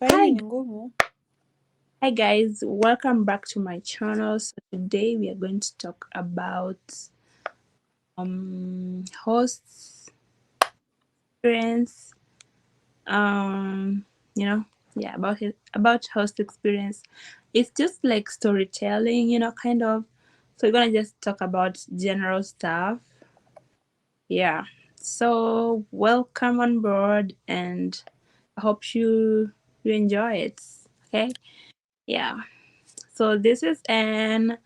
Hi, ngumu. hi guys, welcome back to my channel. So today we are going to talk about hosts experience. Um, you know, yeah, about host experience. It's just like storytelling, kind of. So we're gonna just talk about general stuff. Yeah. So welcome on board, and I hope you enjoy it. Okay. Yeah. So this is Anne,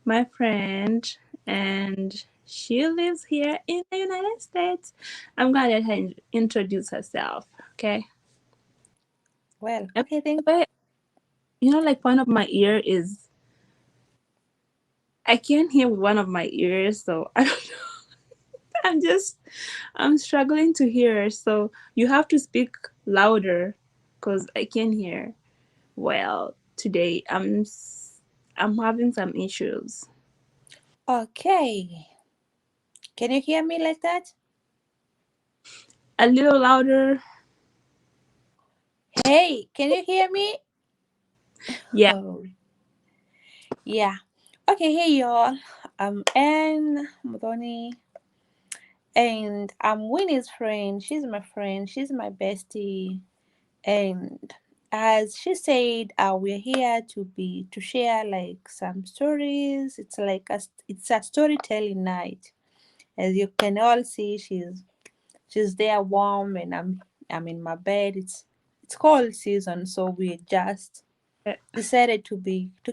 my friend, and she lives here in the United States. I'm gonna let her introduce herself. Okay. Well, And okay, thank but like one of my ear is I can't hear with one of my ears, so I don't know. I'm struggling to hear. So you have to speak louder, cause I can't hear well today. I'm having some issues. Okay. Can you hear me like that? A little louder. Hey, can you hear me? Yeah. Oh, yeah. Okay, hey y'all. I'm Anne Mudoni, and I'm Winnie's friend. She's my friend. She's my bestie. And as she said, we're here to share like some stories. It's a storytelling night. As you can all see, she's there warm, and I'm in my bed. It's cold season, so we just decided to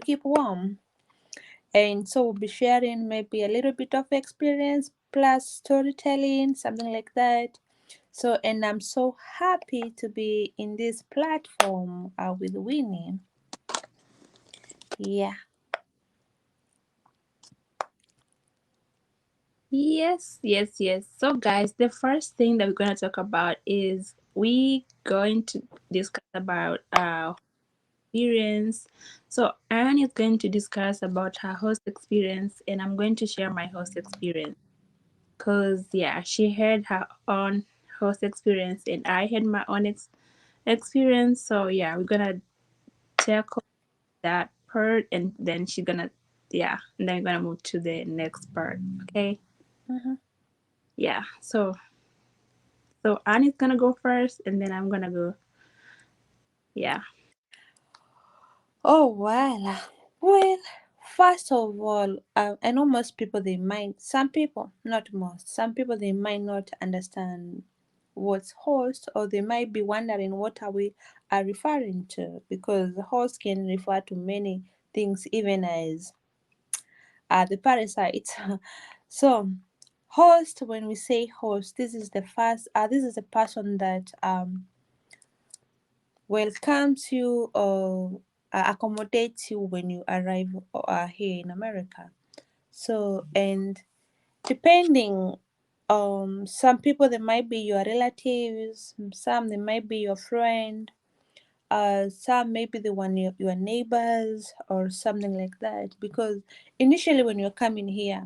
keep warm. And so we'll be sharing maybe a little bit of experience plus storytelling, something like that. So, and I'm so happy to be in this platform with Winnie. Yeah. Yes, yes, yes. So, guys, the first thing that we're going to talk about is we going to discuss about our experience. So, Anne is going to discuss about her host experience, and I'm going to share my host experience. Because, yeah, she had her own host experience, and I had my own experience. So, yeah, we're going to tackle that part, and then she's going to, yeah, and then we're going to move to the next part. Okay. Hmm. Yeah. So Annie's gonna go first, and then I'm gonna go. Yeah. Oh, well. Well, first of all, I know most people they might, some people, not most, some people they might not understand what's host, or they might be wondering what are we are referring to, because host can refer to many things, even as the parasite. So, host, when we say host, this is a person that welcomes you or accommodates you when you arrive here in America. So, and depending, some people they might be your relatives, some they might be your friend, some maybe the one your neighbors or something like that. Because initially when you're coming here,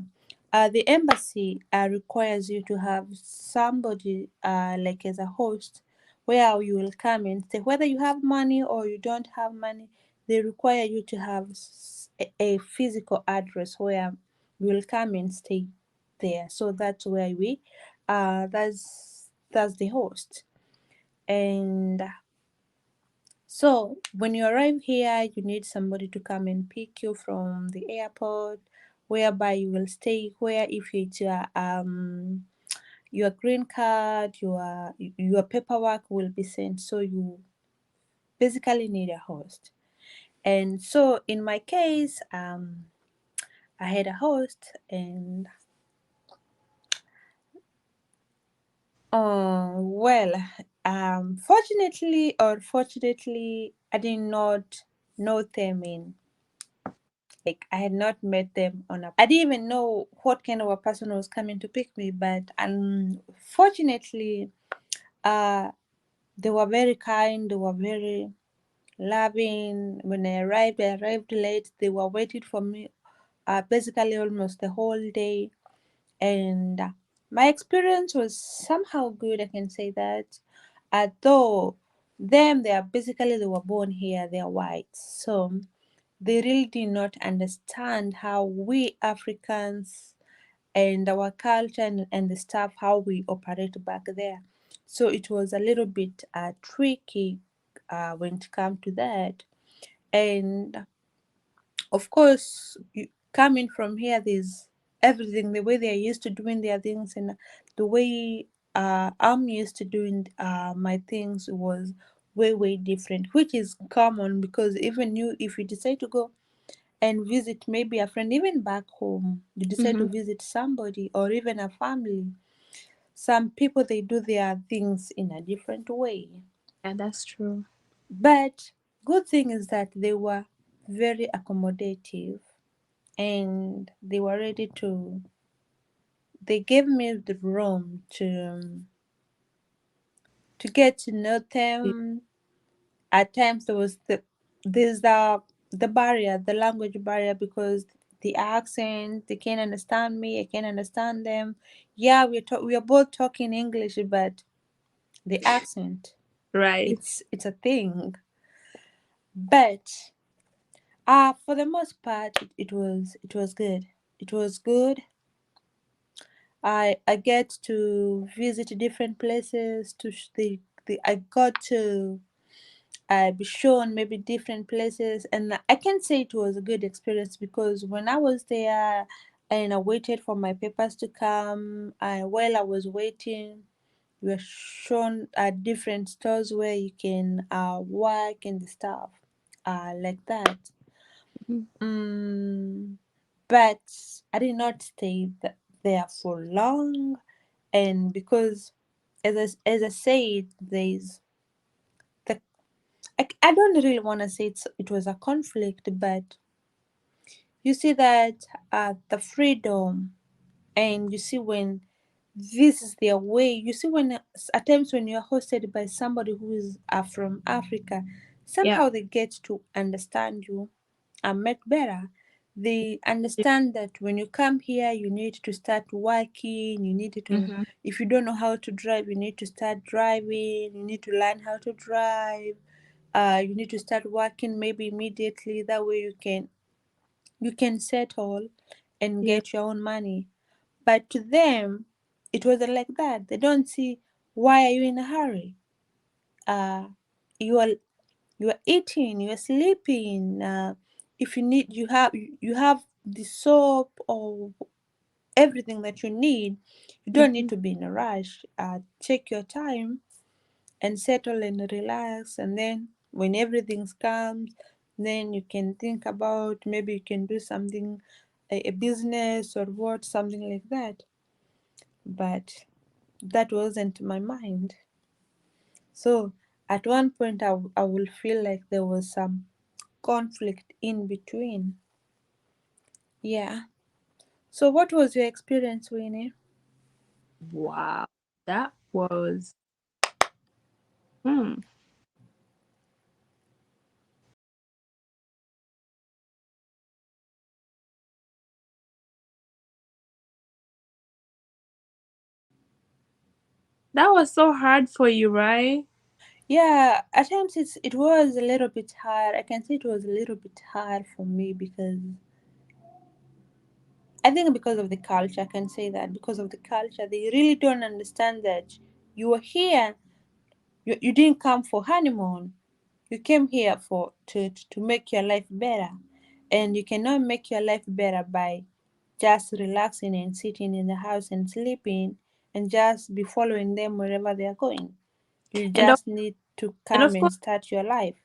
the embassy requires you to have somebody like as a host, where you will come and stay. Whether you have money or you don't have money, they require you to have a physical address where you will come and stay there. So that's where that's the host. And so when you arrive here, you need somebody to come and pick you from the airport, whereby you will stay. Where if it's your green card, your paperwork will be sent. So you basically need a host. And so in my case, I had a host, and well, fortunately or fortunately, I did not know them in, like, I had not met them on a, I didn't even know what kind of a person was coming to pick me. But unfortunately, uh they were very kind, they were very loving. When I arrived late, they were waiting for me basically almost the whole day. And my experience was somehow good, I can say that. Though Them, they are basically, they were born here, they are white. So they really did not understand how we Africans and our culture and the stuff, how we operate back there. So it was a little bit tricky when it come to that. And of course, coming from here, there's everything, the way they're used to doing their things, and the way I'm used to doing my things was way different, which is common because even you, if you decide to go and visit maybe a friend, even back home, you decide to Mm-hmm. visit somebody or even a family, some people, they do their things in a different way. Yeah, that's true. But good thing is that they were very accommodative, and they were ready to, they gave me the room to get to know Yeah. them. At times there was the barrier, the language barrier, because the accent, they can't understand me, I can't understand them. Yeah, we are both talking English, but the accent, Right. it's a thing. But for the most part, it was good. It was good. I get to visit different places. I got to be shown maybe different places, and I can say it was a good experience because when I was there and I waited for my papers to come, while I was waiting, we were shown different stores where you can work and stuff like that. Mhm. Mm, but I did not stay there for long, and because as I said, the I don't really want to say it was a conflict, but you see that the freedom, and you see when this is their way. You see when at times when you're hosted by somebody who is from Africa, Yeah. somehow they get to understand you and make better. They understand that when you come here, you need to start working. You need to, Mm-hmm. if you don't know how to drive, you need to start driving. You need to learn how to drive. You need to start working maybe immediately. That way you can settle and Yeah. get your own money. But to them, it wasn't like that. They don't see, why are you in a hurry? Uh, you are you are eating, you are sleeping. If you need, you have the soap or everything that you need. You don't need Mm-hmm. to be in a rush. Take your time and settle and relax, and then when everything comes, then you can think about, maybe you can do something, a business or what, something like that. But that wasn't my mind. So at one point, I will feel like there was some conflict in between. Yeah. So what was your experience, Winnie? Wow. That was hmm. That was so hard for you, right? Yeah, at times it was a little bit hard. I can say it was a little bit hard for me because I think because of the culture, I can say that because of the culture, they really don't understand that you are here. You didn't come for honeymoon. You came here to make your life better, and you cannot make your life better by just relaxing and sitting in the house and sleeping and just be following them wherever they are going. You And of, just need to and come of and course, start your life.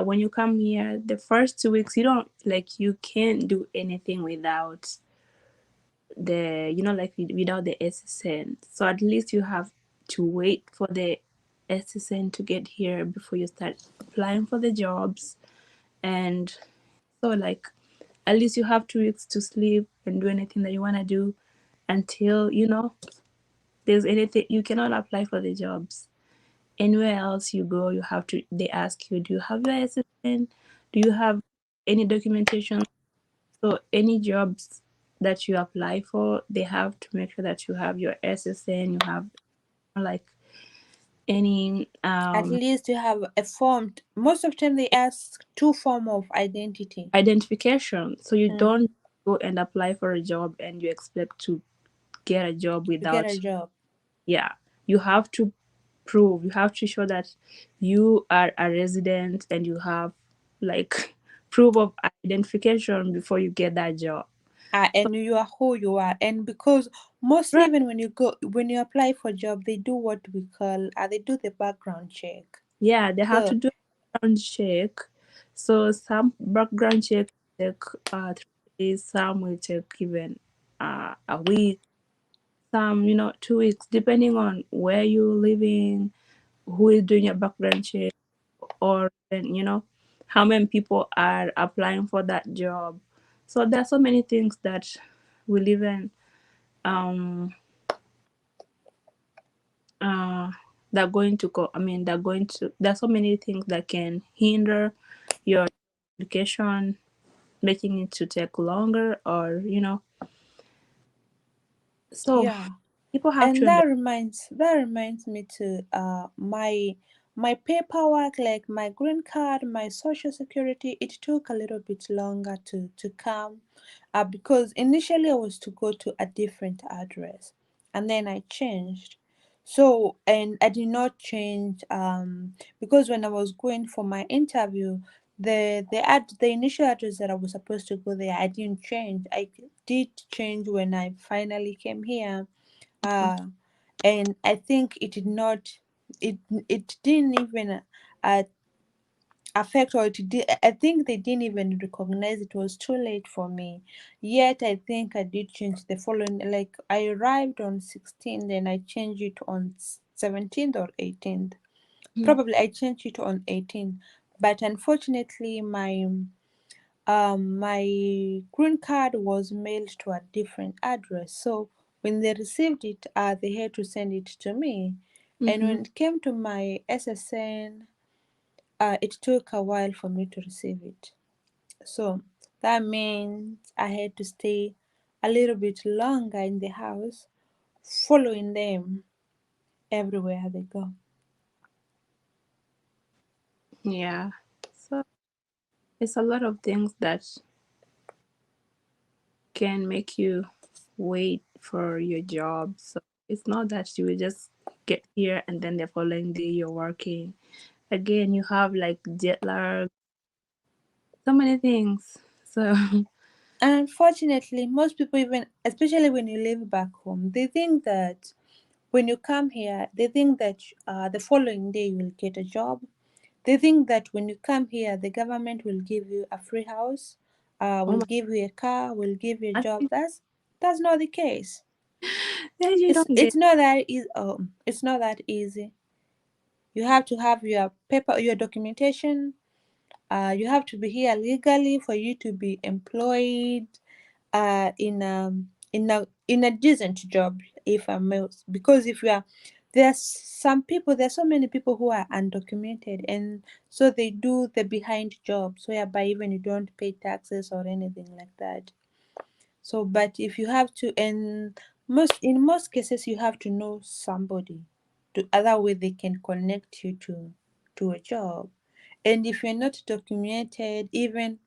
when you come here, the first 2 weeks, you don't like you can't do anything without the like without the SSN. So at least you have to wait for the SSN to get here before you start applying for the jobs. And so like at least you have 2 weeks to sleep and do anything that you want to do until there's anything. You cannot apply for the jobs anywhere else you go. You have to, they ask you, do you have your SSN, do you have any documentation? So any jobs that you apply for, they have to make sure that you have your SSN, you have like any At least you have a form. Most of the time they ask two form of identity. identification, so you Mm, don't go and apply for a job and you expect to get a job to get a without. job. Yeah, you have to prove, you have to show that you are a resident and you have like proof of identification before you get that job. And you are who you are. And because mostly Right. even when you apply for job, they do what we call they do the background check. Yeah, they have to So do a background check. So some background check take 3 days, some will take even a week, some 2 weeks, depending on where you're living, who is doing your background check, or then how many people are applying for that job. So there are so many things that will even um uh they're going to go I mean they're going to there are so many things that can hinder your application, making it to take longer, or so yeah. people have to And that reminds me to my paperwork, like my green card, my social security. It took a little bit longer to come, because initially I was to go to a different address, and then I changed. So, and I did not change because when I was going for my interview, the initial address that I was supposed to go there, I didn't change. I did change when I finally came here, uh, and I think it did not, it it didn't even uh, affect, or it did. I think they didn't even recognize it was too late for me. Yet I think I did change the following. Like I arrived on 16th, then I changed it on 17th or 18th. Mhm. Probably I changed it on 18th, but unfortunately my green card was mailed to a different address. So when they received it, they had to send it to me. And Mhm. when it came to my SSN, it took a while for me to receive it. So that means I had to stay a little bit longer in the house, following them everywhere they go. Yeah, so it's a lot of things that can make you wait for your job. So it's not that you will just get here and then the following day you're working. Again, you have like jet lag, so many things. So And unfortunately, most people, even especially when you live back home, they think that when you come here, they think that the following day you will get a job. They think that when you come here, the government will give you a free house, oh will my, give you a car, will give you a I job. think That's not the case. then you It's don't get. it's not that easy. It's not that easy. You have to have your paper, your documentation. You have to be here legally for you to be employed in a decent job, if I may. Because if you are, there's so many people who are undocumented, and so they do the behind jobs whereby even you don't pay taxes or anything like that. So but if you have to, and in most cases you have to know somebody, to other way they can connect you to a job. And if you're not documented, even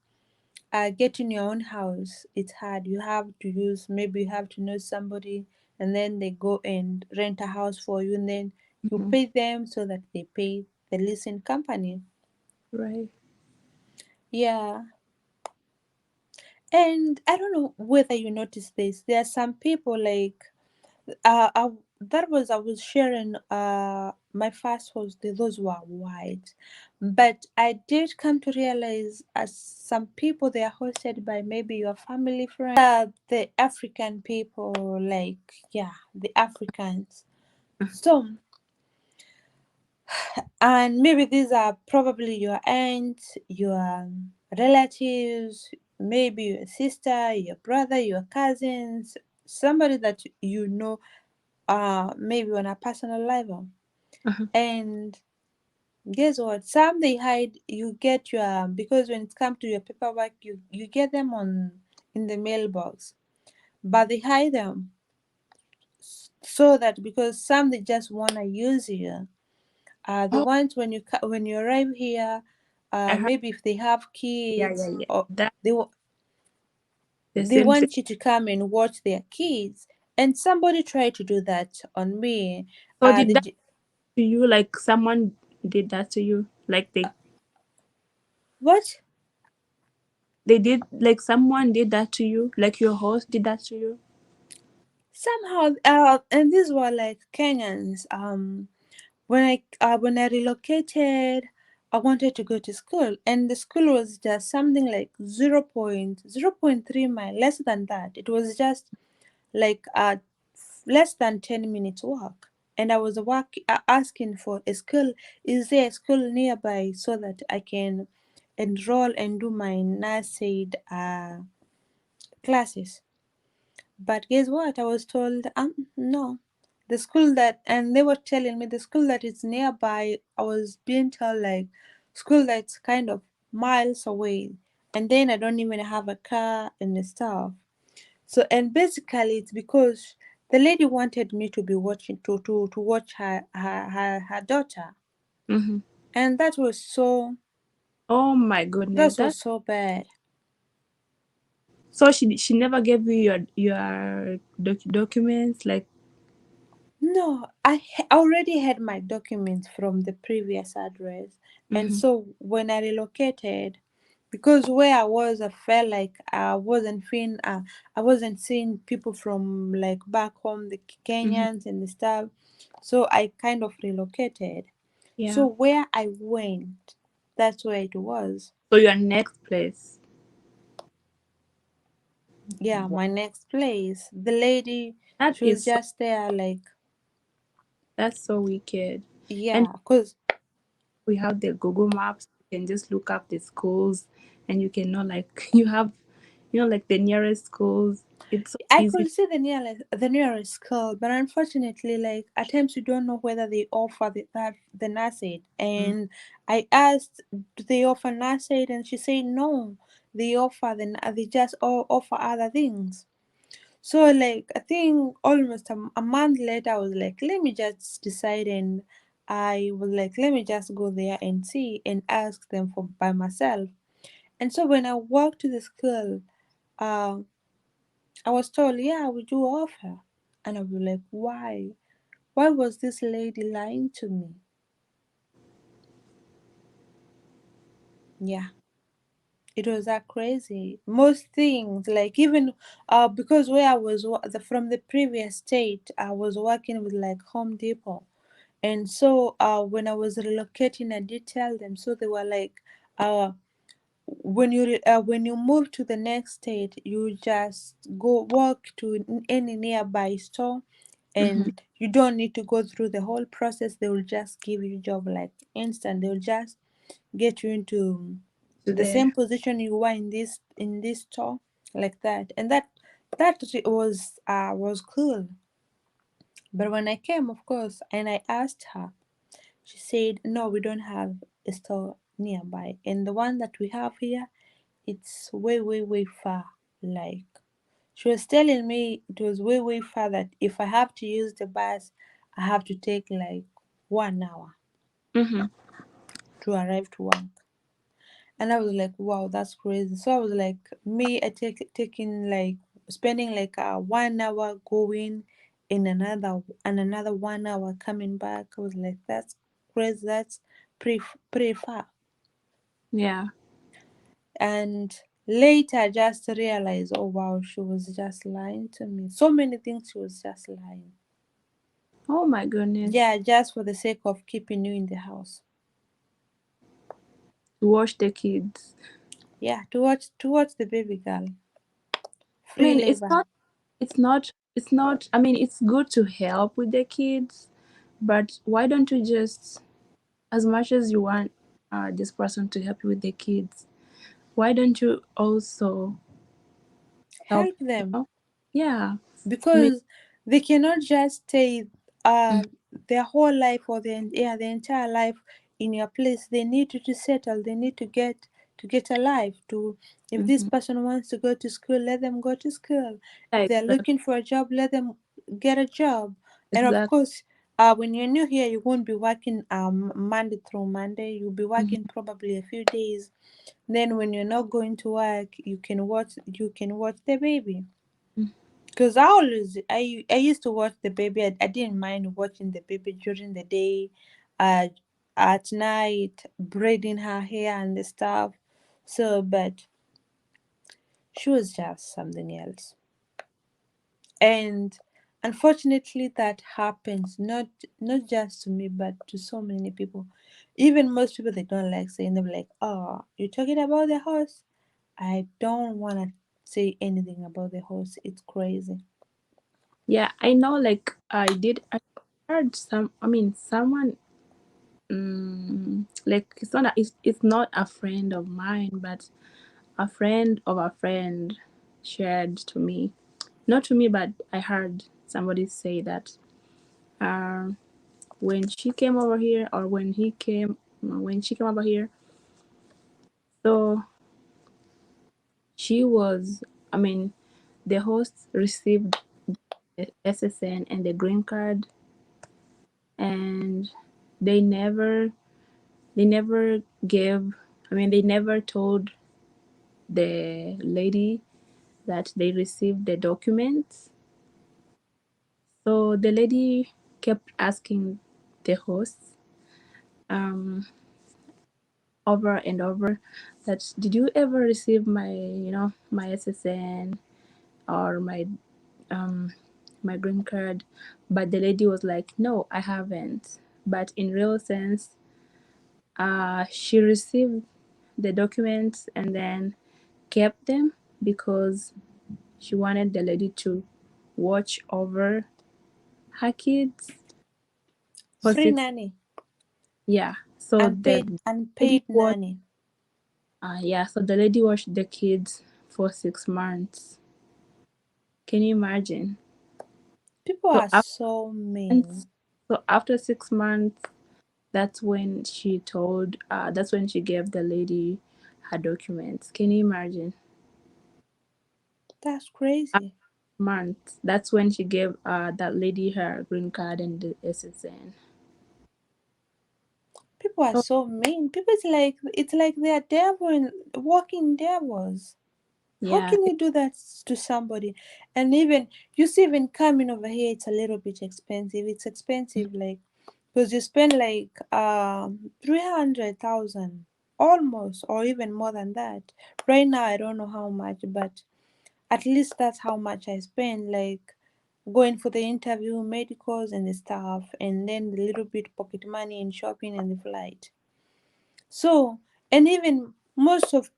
getting your own house, it's hard. You have to use, maybe you have to know somebody, and then they go and rent a house for you, and then you Mhm. pay them so that they pay the leasing company. Right. Yeah. And I don't know whether you notice this. There are some people like that was I was sharing my first host, those were white, but I did come to realize as some people they are hosted by maybe your family friends, the African people, like, yeah, the Africans. So, and maybe these are probably your aunts, your relatives, maybe your sister, your brother, your cousins, somebody that you know, maybe on a personal level. Uh-huh. And guess what? Some they hide. You get your, because when it comes to your paperwork, you get them on in the mailbox, but they hide them so that, because some they just wanna use you. The Oh, ones when you arrive here, I heard. maybe if they have Yeah, yeah, kids, yeah. or That they the they same thing. want you to come and watch their kids. And somebody tried to do that on me. So Uh, did the that j- to you? Like someone did that to you? Like what? they did, like someone did that to you? Like your host did that to you? Somehow, and these were like Kenyans. When I relocated, I wanted to go to school, and the school was just something like 0.0.3 mile, less than that. It was just like less than 10 minutes walk. And I was asking for a school. Is there a school nearby so that I can enroll and do my nursery classes? But guess what? I was told, no. The school that, and they were telling me the school that is nearby, I was being told like school that's kind of miles away. And then I don't even have a car and stuff. So, and basically it's because the lady wanted me to be watching, to watch her daughter. Mm-hmm. And Oh my goodness, that that was so bad. so she never gave you your documents, like. No, I already had my documents from the previous address. And Mm-hmm. so when I relocated, because where I was, I felt like I wasn't seeing people from like back home, the Mm-hmm. Kenyans and the stuff. So I kind of relocated. Yeah. So where I went, that's where it was. So your next place. Yeah, Wow. my next place. The lady, That she was is so, just there like, that's so wicked. And yeah, cause we have the Google Maps. You can just look up the schools, and you can know, like, you have, like the nearest schools. It's so I easy. could see the nearest school, but unfortunately, like at times you don't know whether they offer the nurse. Mm. And I asked, do they offer nurse? And she said no, they just all offer other things. So like I think almost a month later, I was like, let me just decide, and I was like, let me just go there and see and ask them for by myself. And so when I walked to the school, uh, I was told, yeah, we do offer. And I was like, why? Why was this lady lying to me? Yeah, it was that crazy. Most things, like even because where I was from the previous state, I was working with like Home Depot. And so when I was relocating, I did tell them. So they were like, uh, when you move to the next state, you just go walk to any nearby store, Mm-hmm. and you don't need to go through the whole process. They will just give you job like instant. They will just get you into To the there. same position you were in this store, like that. And that was cool. But when I came, of course, and I asked her, she said no, we don't have a store nearby, and the one that we have here, it's way, way, way far. Like, she was telling me it was way, way far, that if I have to use the bus, I have to take like 1 hour Mm-hmm. to arrive to work. And I was like, wow, that's crazy. So I was like, me, I taking like spending like 1 hour going in another 1 hour coming back. I was like, that's crazy. That's pretty far. Yeah. And later I just realized, oh wow, she was just lying to me. So many things she was just lying. Oh my goodness. Yeah, just for the sake of keeping you in the house. To watch the kids. Yeah, to watch the baby girl. I Free mean, it's labor. not. It's not. I mean, it's good to help with the kids, but why don't you just, as much as you want this person to help you with the kids, why don't you also help? Help them. Yeah. I mean, Because they cannot just stay mm, their whole life, or the entire life in your place. They need to settle. They need to get a life. To If this mhm. person wants to go to school, let them go to school. Yeah, If they're exactly. looking for a job, let them get a job. And of Exactly. course, When you're new here, you won't be working Monday through Monday. You'll be Mhm. working probably a few days. Then when you're not going to work, you can watch the baby. Mhm. Cause I used to watch the baby. I didn't mind watching the baby during the day, uh, at night, braiding her hair and the stuff. So, but she was just something else. And unfortunately, that happens not just to me, but to so many people. Even most people, they don't like saying, them like, "Oh, you're talking about the horse." I don't want to say anything about the horse. It's crazy. Yeah, I know. Like I heard some. I mean, someone. Like it's not a friend of mine, but a friend of a friend shared to me. Not to me, but I heard somebody say that. Um, when she came over here, or when she came over here, so she was. I mean, the host received the SSN and the green card, and they never they never gave. I mean, they never told the lady that they received the documents. So the lady kept asking the host um, over and over that, did you ever receive my SSN or um, my green card? But the lady was like, no, I haven't. But in real sense, she received the documents and then kept them because she wanted the lady to watch over her kids for Free 6. nanny, Yeah, so unpaid the lady unpaid watched. nanny. Yeah, so the lady watched the kids for 6 months. Can you imagine? People So are after so months- mean. so after 6 months, that's when she gave the lady her documents. Can you imagine? That's After crazy. months, that's when she gave that lady her green card and the SSN. People are So so mean. People, it's like they are walking devils. How yeah, can you do that to somebody? And even you see, even coming over here, it's a little bit expensive. It's expensive, like because you spend like 300,000 almost, or even more than that. Right now, I don't know how much, but at least that's how much I spend. Like going for the interview, medicals, and the stuff, and then the little bit pocket money and shopping and the flight. So, and even most of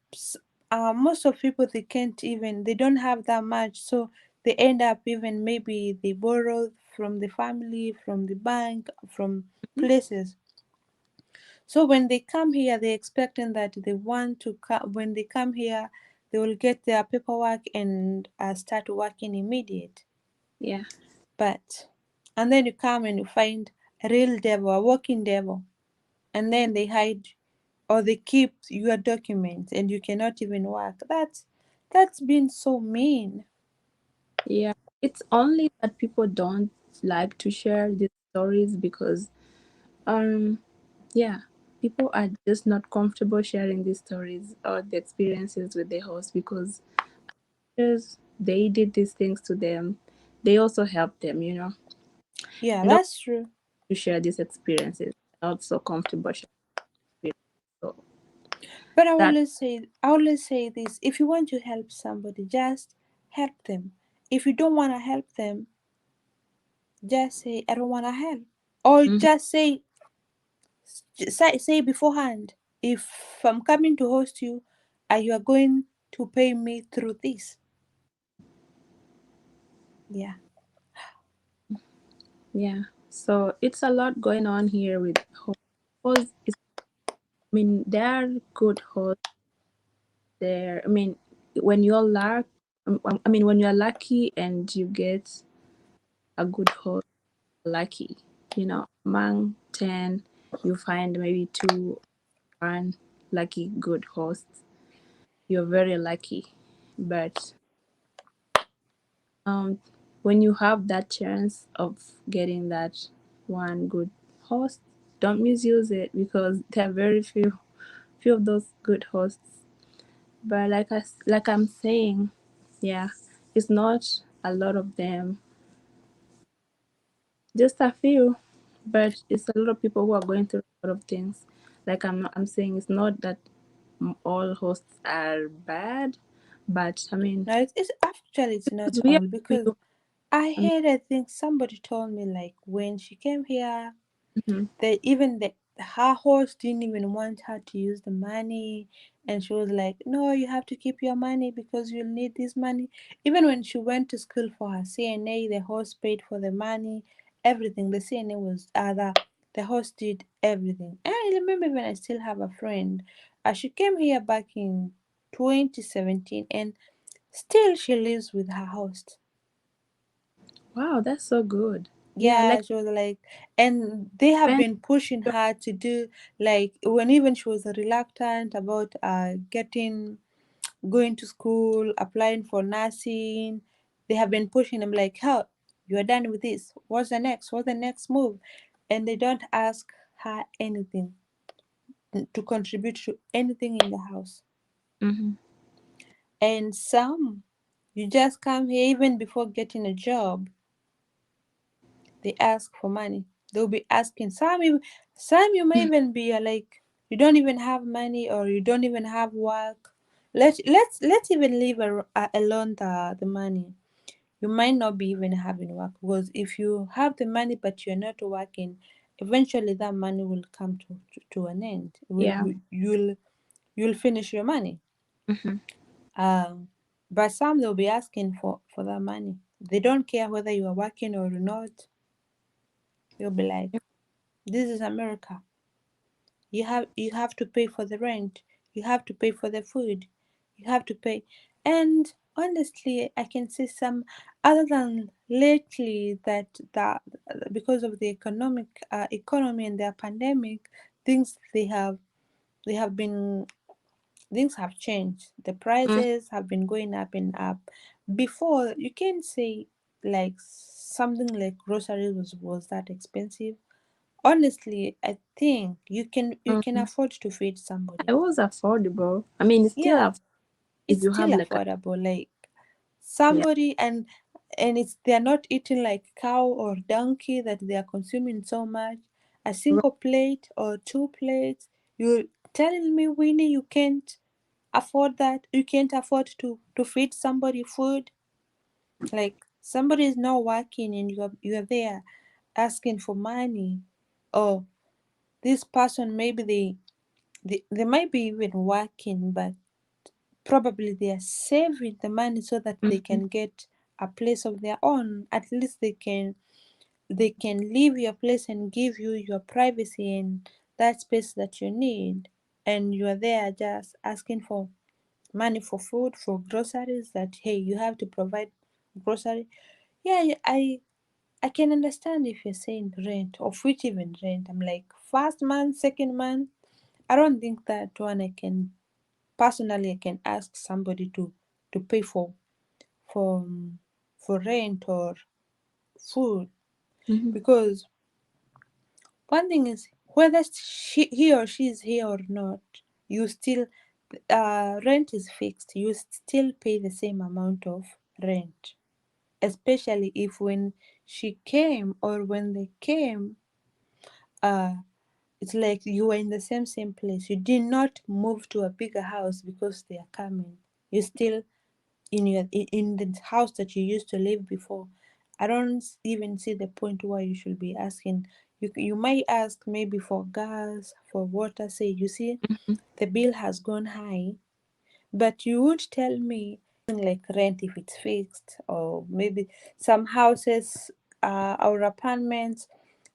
people, they don't have that much, so they end up, even maybe they borrow from the family, from the bank, from places. So when they come here, they expecting that they want to come. When they come here, they will get their paperwork and start working immediate. yeah, But and then you come and you find a real devil, a walking devil, and then they hide or they keep your documents and you cannot even work. That's been so mean. yeah. It's only that people don't like to share these stories because um yeah, people are just not comfortable sharing these stories or the experiences with the host because they did these things to them. They also helped them, Yeah, and not that's true. to share these experiences. Not so comfortable sharing experiences. So But I that always say I always say this: if you want to help somebody, just help them. If you don't want to help them, just say I don't want to help, or mhm, just say beforehand. If I'm coming to host you, you are going to pay me through this. Yeah. yeah. So it's a lot going on here with hosts. I mean, there are good hosts there. I mean, when you're luck, I mean, when you're lucky and you get a good host, lucky. Among 10, you find maybe two, one lucky good hosts. You're very lucky. But um, when you have that chance of getting that, one good host. Don't misuse it because there are very few of those good hosts. But like I'm saying, yeah, it's not a lot of them, just a few, but it's a lot of people who are going through a lot of things. Like I'm saying, it's not that all hosts are bad, but I mean, No, it's actually it's not because we are all because few. I I mean, heard, I think somebody told me like when she came here, mhm. that even the her host didn't even want her to use the money, and she was like, no, you have to keep your money because you'll need this money. Even when she went to school for her CNA, the host paid for the money, everything. The CNA was other, the host did everything. And I remember when I still have a friend, she came here back in 2017, and still she lives with her host. Wow, that's so good. Yeah, Yeah, like she was like, and they have friends. been pushing her to do, like, when even she was reluctant about getting going to school, applying for nursing, they have been pushing them like, how you are done with this, what's the next, what's the next move? And they don't ask her anything to contribute to anything in the house. Hmm. And some, you just come here even before getting a job, they ask for money. They'll be asking some you may even be like, you don't even have money or you don't even have work. Let's even leave alone the money. You might not be even having work, because if you have the money but you're not working, eventually that money will come to an end. Yeah. You'll finish your money. Hmm. Um, but some they'll be asking for that money. They don't care whether you are working or not. They'll be like, this is America. You have to pay for the rent. You have to pay for the food. You have to pay. And honestly, I can see some, other than lately, that because of the economy and the pandemic, things they have been things have changed. The Mm. prices have been going up and up. Before, you can say like something like groceries was that expensive. Honestly, I think you can Mm. afford to feed somebody. It was affordable. I mean, it's still Yeah, if it's you still have like a affordable. Like yeah, somebody, and it's they're not eating like cow or donkey that they are consuming so much. A ro- single plate or two plates. You're telling me, Winnie, you can't afford that? You can't afford to feed somebody food? Like somebody is not working and you are there asking for money. Oh, this person maybe they might be even working, but probably they are saving the money so that they mhm. can get a place of their own. At least they can leave your place and give you your privacy and that space that you need. And you are there just asking for money for food, for groceries, that hey, you have to provide grocery. Yeah, I can understand if you're saying rent, of which even rent. I'm like, first month, second month, I don't think that one I can personally I can ask somebody to pay for for rent or food, Mhm. because one thing is whether he or she is here or not, you still rent is fixed. You still pay the same amount of rent, especially if when she came or when they came, uh it's like you were in the same place. You did not move to a bigger house because they are coming. You still in the house that you used to live before. I don't even see the point why you should be asking. You might ask maybe for gas, for water. Say you see Mhm. the bill has gone high, but you would tell me like rent if it's fixed, or maybe some houses or apartments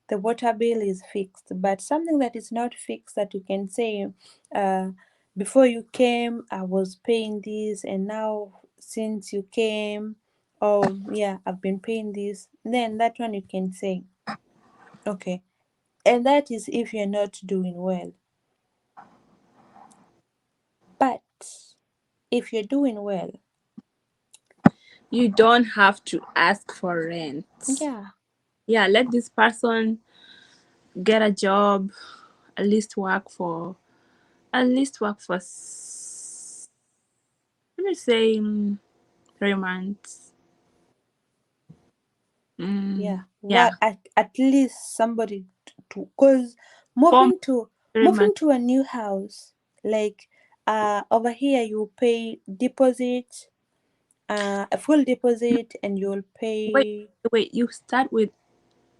the water bill is fixed, but something that is not fixed that you can say, uh, before you came I was paying this, and now since you came, oh yeah, I've been paying this, then that one you can say okay. And that is if you're not doing well. But if you're doing well, You don't have to ask for rent. yeah, Yeah, let this person. get a job, at least work for let me say 3 months. Yeah, Yeah, what at least somebody to, cause four months, moving to 3 months. a new house, like over here you pay deposit, a full deposit, and you'll Wait, pay. wait. You start with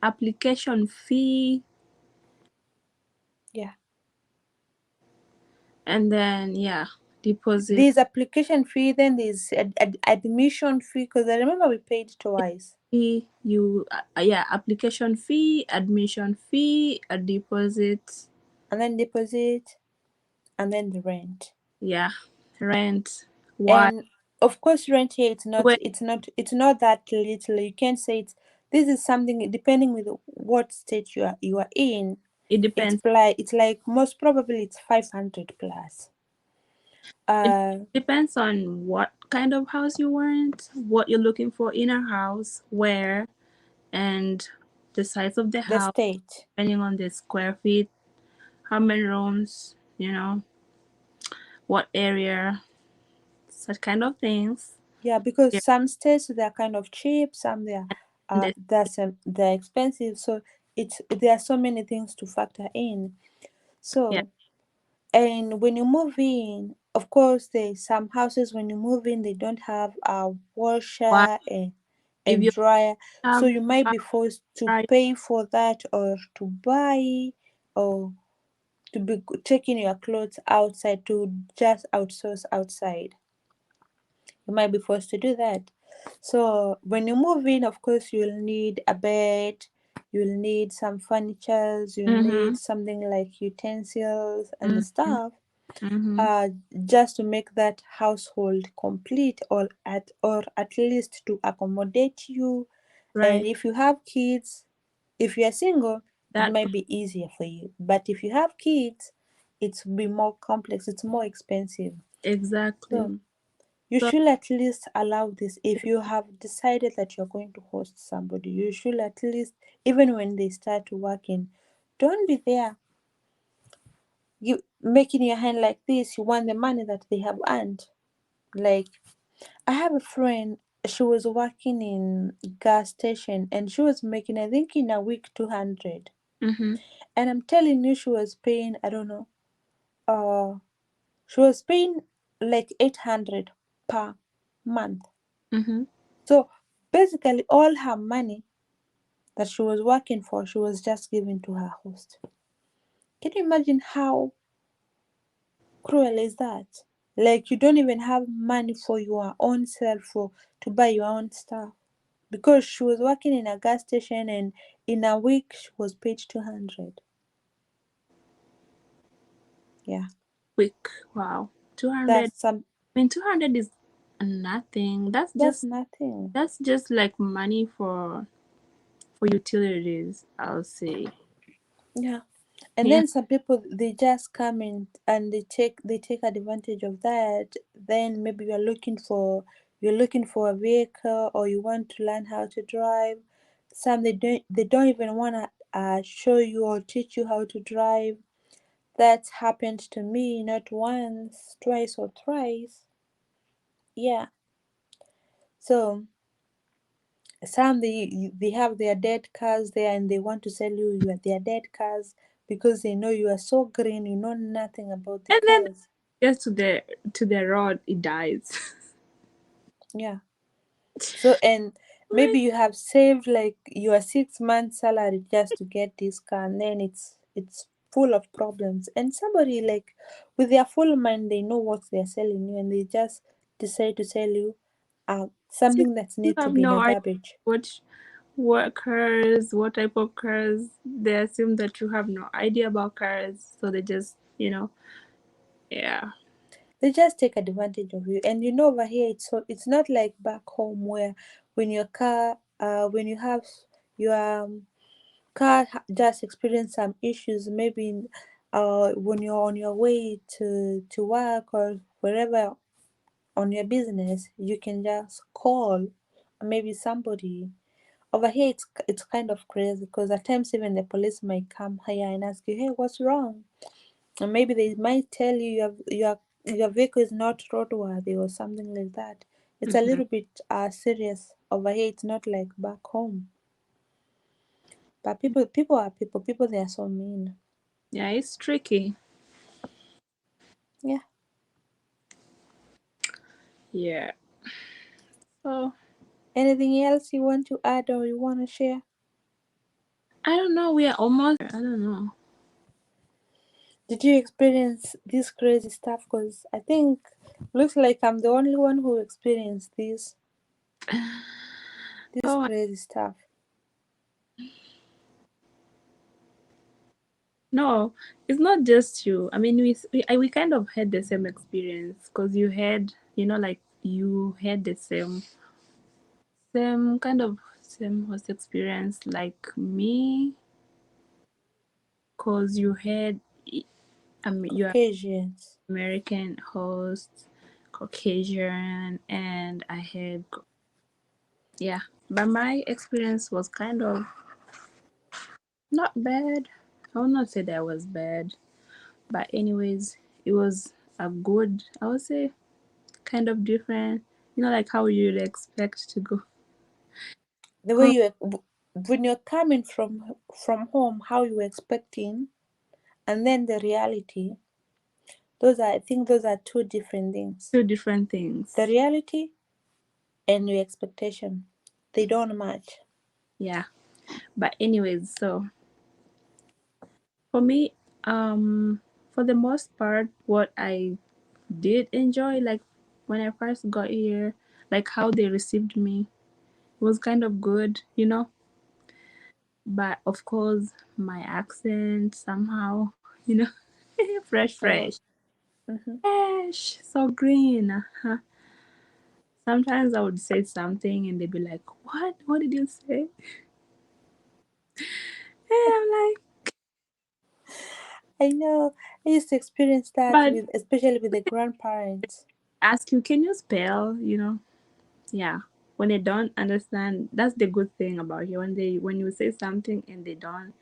application fee, Yeah, and then yeah, deposit there's application fee, then there's admission fee, because I remember we paid twice, fee. You yeah, application fee, admission fee, a deposit. and then deposit, and then the rent. Yeah, rent. Why? And of course rent here, Wait, it's not that little. You can't say it's, this is something depending with what state you are in. it It's depends. it's like most probably it's 500 plus. It uh depends on what kind of house you want, what you're looking for in a house, where, and the size of the the house, state. depending on the square feet, how many rooms, what area, such kind of things. Yeah, because Yeah, some states they're kind of cheap, some and the, they're expensive, so it's, there are so many things to factor in. yeah, So, and when you move in, of course, there's some houses when you move in they don't have a why washer if and you dryer, so have you might a be forced to dryer, pay for that, or to buy, or to be taking your clothes outside, to just outsource outside. You might be forced to do that. So when you move in, of course, you'll need a bed, you'll need some furnitures, you'll mm-hmm, need something like utensils and mm-hmm, stuff, mm-hmm, just to make that household complete, or at least to accommodate you. And right, if you have kids, if you are single, it that might be easier for you. But if you have kids, it's be more complex, it's more expensive. exactly. So you So should at least allow this. If you have decided that you're going to host somebody, you should at least, even when they start working, don't be there you making your hand like this. You want the money that they have earned. Like, I have a friend, she was working in gas station and she was making, I think in a week, 200. mm-hmm, And I'm telling you, she was paying, I don't know, uh she was paying like 800 per month. mm-hmm. So basically all her money that she was working for, she was just giving to her host. Can you imagine how cruel is that? Like, you don't even have money for your own self, for to buy your own stuff, because she was working in a gas station and in a week she was paid 200. Yeah, Quick, wow, 200. that's some, I mean, 200 is nothing. that's nothing. That's just like money for utilities, I'll say. Yeah. And Yeah. then some people, they just come in and they take advantage of that. Then maybe you're looking for a vehicle, or you want to learn how to drive. Some, they don't even want to show you or teach you how to drive. That's happened to me not once, twice or thrice. Yeah. So some, they have their dead cars there and they want to sell you their dead cars, because they know you are so green, you know nothing about the And then cars. gets to the road, it dies. Yeah. So, and maybe you have saved like your 6 months salary just to get this car, and then it's full of problems. And somebody, like, with their full mind, they know what they're selling you, and they just decide to sell you you, something that you needs to have be in no a idea garbage. what cars, what type of cars. They assume that you have no idea about cars, so they just, yeah. They just take advantage of you. And over here, it's not like back home, where when you have your car just experience some issues, maybe when you're on your way to work or wherever on your business, you can just call maybe somebody, Over here, it's kind of crazy because at times even the police might come here and ask you, "Hey, what's wrong?" And maybe they might tell you your vehicle is not roadworthy or something like that. It's a Hmm. little bit serious over here. It's not like back home. But people are people. People, they are so mean. Yeah, it's tricky. Yeah. Yeah. So Anything else you want to add or you want to share? I don't know. We are almost. I don't know. Did you experience this crazy stuff? Because I think looks like I'm the only one who experienced this Oh crazy stuff. no, it's not just you. I mean, we kind of had the same experience because you had, like you had the same kind of same host experience like me, because you had, you're Caucasians. American host, Caucasian, and I had, yeah. But my experience was kind of not bad. I will not say that was bad, but anyways, it was a good, I would say, kind of different. Like how you'd expect to The way go you when you're coming from home, how you were expecting, and then the reality. I think those are two different things. to different The things. reality and your expectation, they don't match. Yeah. But anyways, so for me, for the most part, what I did enjoy, like when I first got here, like how they received me was kind of good, But of course, my accent somehow, fresh, Oh. fresh, Mm-hmm. fresh, so green. Sometimes I would say something and they'd be like, "What? What did you say?" And I'm like, I know. I used to experience that "But with, especially with the grandparents. ask you, can you spell? Yeah. When they don't understand, that's the good thing about you. When you say something and they don't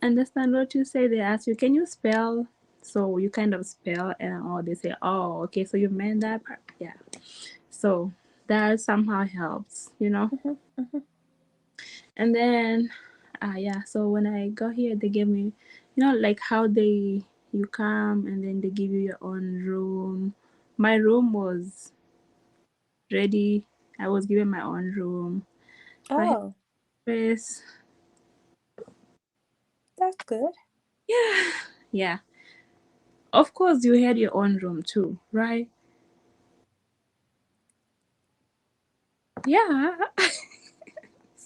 understand what you say, they ask you, "Can you spell?" So you kind of spell, and or they say, "Oh, okay, so you meant that part." Yeah. So that somehow helps. Mm-hmm. Mm-hmm. And then, yeah. So when I got here, they gave me, like how you come and then they give you your own room. My room was ready. I was given my own room. So I had Oh, space. that's good. Yeah. Yeah. Of course, you had your own room too, right? Yeah.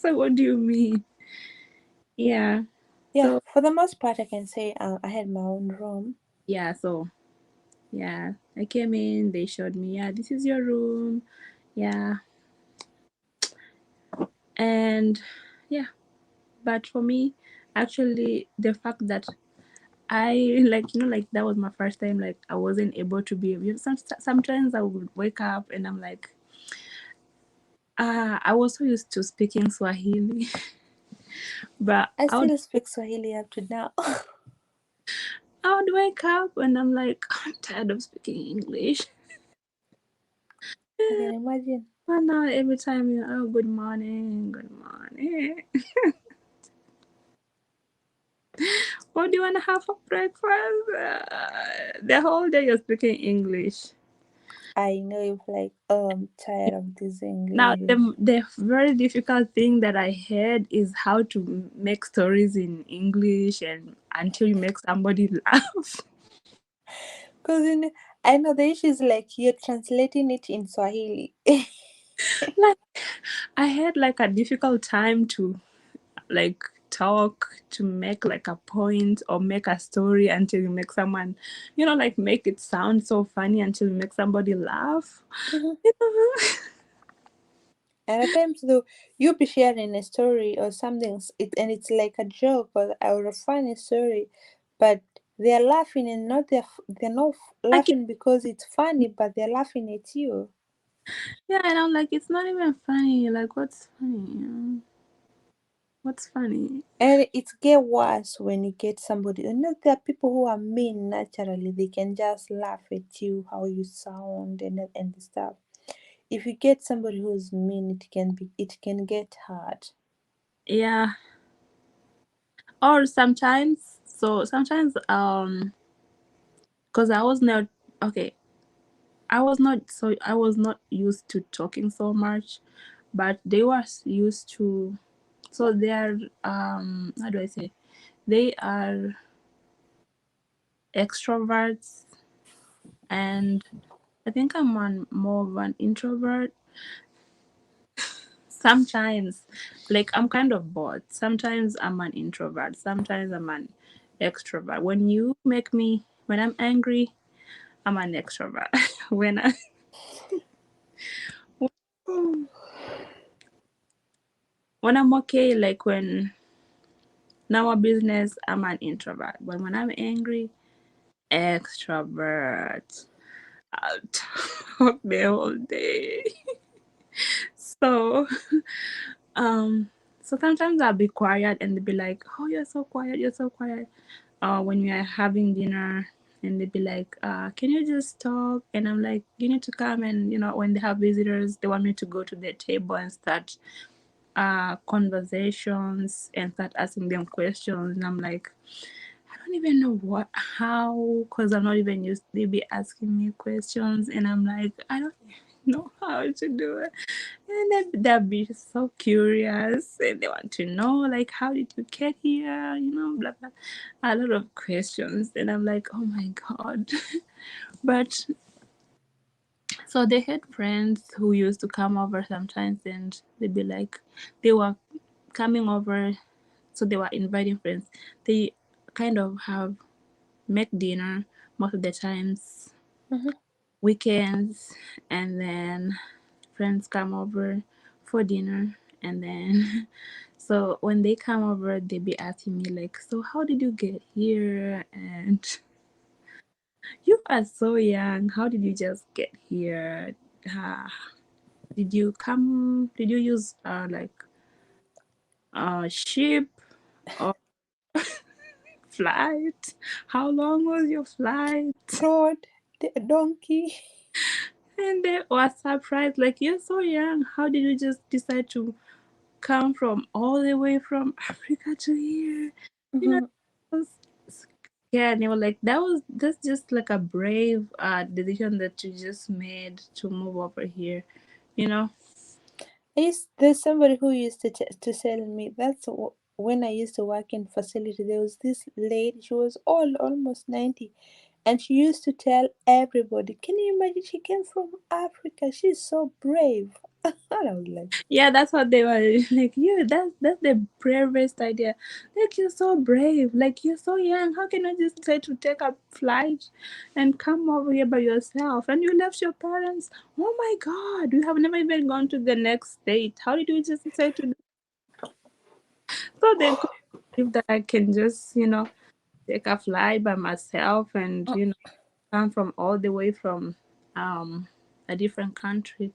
So what do you mean? Yeah. Yeah, So for the most part, I can say I had my own room. yeah. So yeah, I came in. They showed me. Yeah, this is your room. Yeah, and yeah. But for me, actually, the fact that I like like that was my first time. Like I wasn't able to be. Sometimes I would wake up and I'm like, I was so used to speaking Swahili, but I I would still speak Swahili up to now. I I would wake up and I'm like, I'm tired of speaking English. can imagine. And now every time oh, good morning, good morning. What do you want to have for breakfast? The whole day you're speaking English. I know you're like, oh, I'm tired of this Now, English. the very difficult thing that I had is how to make stories in English and until you make somebody laugh. Because I know the issue is like you're translating it in Swahili. Like, I had like a difficult time to like talk to make like a point or make a story until you make someone, like make it sound so funny until you make somebody laugh. Mhm. You know? And at times, though, you'll be sharing a story or something, and it's like a joke or a funny story, but they're laughing and not they're not Like, laughing because it's funny, but they're laughing at you. yeah, and I'm like, it's not even funny. Like, what's funny? What's funny? And it get worse when you get somebody. You know, there are people who are mean naturally. They can just laugh at you, how you sound, and stuff. If you get somebody who's mean, it can get hard. Yeah. Or sometimes, because I was not okay. I was not used to talking so much, but they were used to. So they are how do I say? They are extroverts, and I think I'm more of an introvert. Sometimes, like I'm kind of bored. Sometimes I'm an introvert. Sometimes I'm an extrovert. When I'm angry, I'm an extrovert. when I when I'm okay, like when normal business, I'm an introvert. But when I'm angry, extrovert. I'll talk the whole day. So, um, so sometimes I'll be quiet and they'll be like, "Oh, you're so quiet. You're so quiet." When we are having dinner, and they'd be like, "Can you just talk?" And I'm like, "You need to come." And when they have visitors, they want me to go to their table and start conversations and start asking them questions. And I'm like, I don't even know how, because I'm not even used. They be asking me questions, and I'm like, I don't know how to do it. And then they'll be so curious, and they want to know, like, how did you get here? Blah blah, a lot of questions, and I'm like, oh my god. But so they had friends who used to come over sometimes, and they'd be like, they were coming over, so they were inviting friends. They kind of have make dinner most of the times, Hmm. weekends, and then friends come over for dinner. And then so when they come over, they be asking me like, so how did you get here? And you are so young, how did you just get here? uh, did you use like ship or flight? How long was your flight? Rod, the donkey. And they were surprised, like, you're so young. How did you just decide to come from all the way from Africa to here? You know, Hmm. I was scared. And they were like, that's just like a brave decision that you just made to move over here, you know? There's somebody who used to tell me when I used to work in facility. There was this lady. She was almost 90, and she used to tell everybody. Can you imagine? She came from Africa. She's so brave. And I was like, Yeah, that's what they were like. You, that's the bravest idea. Like, you're so brave. Like, you're so young. How can you just decide to take a flight and come over here by yourself? And you left your parents. Oh my God, you have never even gone to the next state. How did you just decide to? So they could believe that I can just, take a flight by myself and come from all the way from um a different country,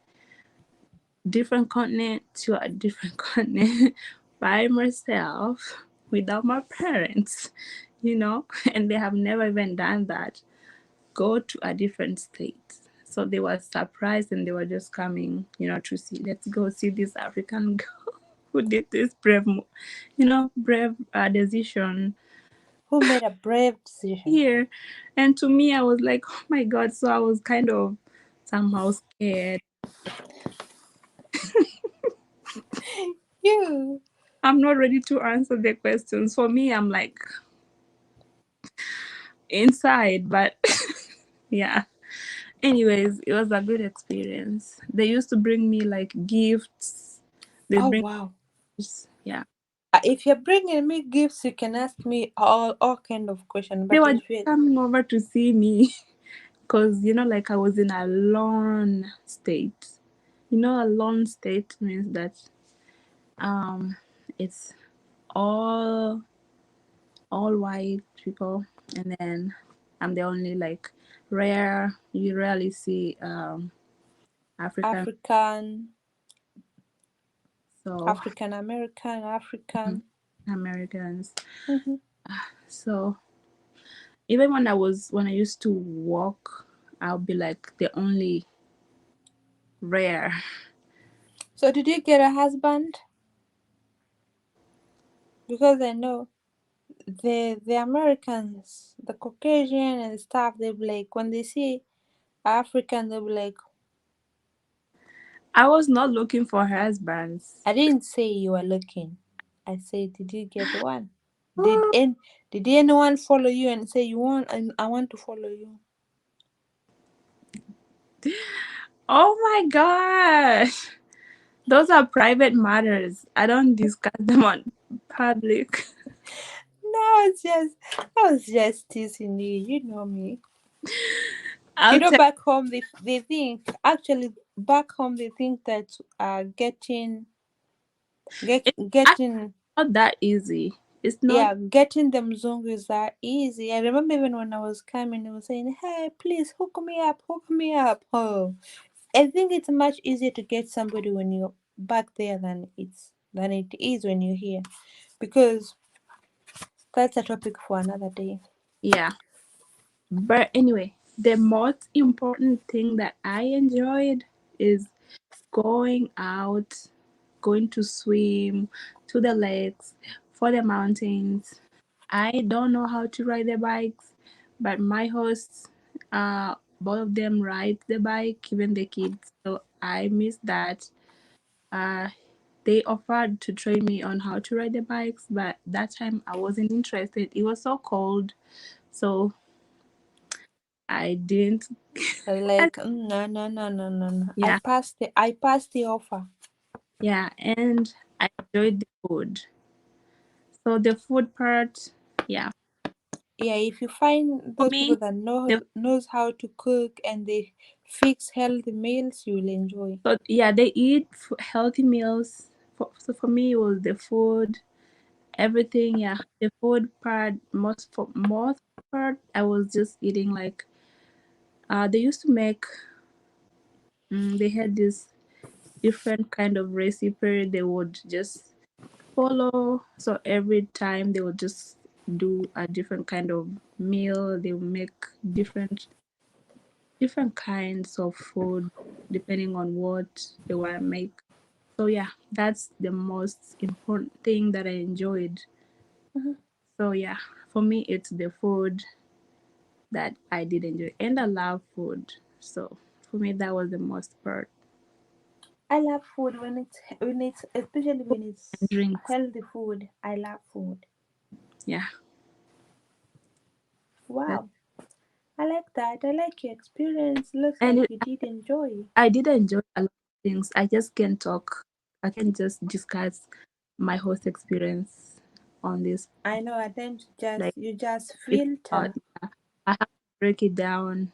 different continent to a different continent by myself without my parents, and they have never even done that. Go to a different state. So they were surprised and they were just coming, to see, let's go see this African girl who did this brave decision who made a brave decision? here. And to me, I was like, oh my God. So I was kind of somehow scared. You. I'm not ready to answer the questions. For me, I'm like inside, but yeah. Anyways, it was a good experience. They used to bring me like gifts. They Oh bring, wow. yeah. If you're bringing me gifts, you can ask me all kind of questions. They But were just if you coming over to see me because, like I was in a lone state. A lone state means that um, it's all all white people, and then I'm the only like rare. You rarely see African. African, So African American, mm, African. Americans. Hmm. So even when I used to walk, I'll be like the only rare. So did you get a husband? Because I know the Americans, the Caucasian and stuff, they be like when they see African, they be like, I was not looking for husbands. I didn't say you were looking. I said, did you get one? Did any, did anyone follow you and say you want and I want to follow you? Oh my gosh. Those are private matters. I don't discuss them on public. No, I was just teasing you. You know me. You I'll know, tell back home they think actually back home they think that getting it's getting not that easy. It's not. yeah, getting them zungus are easy. I remember even when I was coming, they were saying, "Hey, please hook me up, hook me up." Oh, I think it's much easier to get somebody when you're back there than it is when you're here, because that's a topic for another day. Yeah. But anyway, the most important thing that I enjoyed is going out, going to swim, to the lakes, for the mountains. I don't know how to ride the bikes, but my hosts, both of them ride the bike, even the kids. So I miss that. Uh, they offered to train me on how to ride the bikes, but that time I wasn't interested. It was so cold, so I didn't. I was like, no, no, no, no, no, no. Yeah, I passed the offer. yeah, and I enjoyed the food. So the food part, yeah, Yeah, if you find for those people me, that the knows how to cook and they fix healthy meals, you will enjoy. so yeah, they eat healthy meals. So for me, it was the food, everything. Yeah, the food part. Most part, I was just eating like they used to make. They had this different kind of recipe they would just follow. So every time they would just do a different kind of meal. They would make different kinds of food depending on what they want to make. So yeah, that's the most important thing that I enjoyed. Mhm. So yeah, for me it's the food that I did enjoy, and I love food. So for me that was the most part. I love food when it's especially Food when and it's drinks. healthy food. I love food. Yeah, that Wow, I like that. I like your experience. Looks and like it, you did enjoy. I did enjoy a lot of things. I just can't talk. I can just discuss my host experience on this. I know at times Like you just it's a lot. filter. Yeah. I have to break it down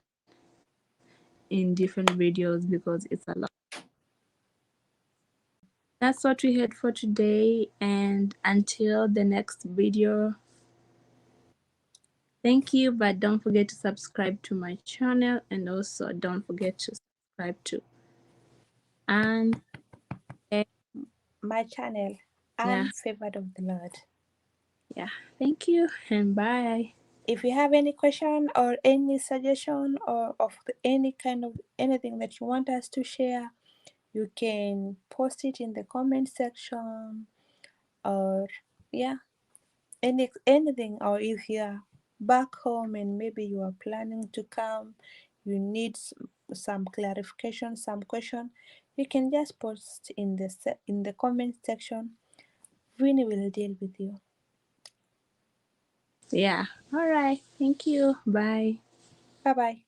in different videos because it's a lot. That's what we had for today, and until the next video, thank you, but don't forget to subscribe to my channel, and also don't forget to subscribe to and My channel. yeah, I'm favored of the Lord. yeah, thank you and bye. If you have any question or any suggestion or of any kind of anything that you want us to share, you can post it in the comment section, or yeah, anything. Or if you are back home and maybe you are planning to come, you need some clarification, some question, you can just post in in the comment section. Winnie will deal with you. Yeah, all right, thank you, bye. Bye bye.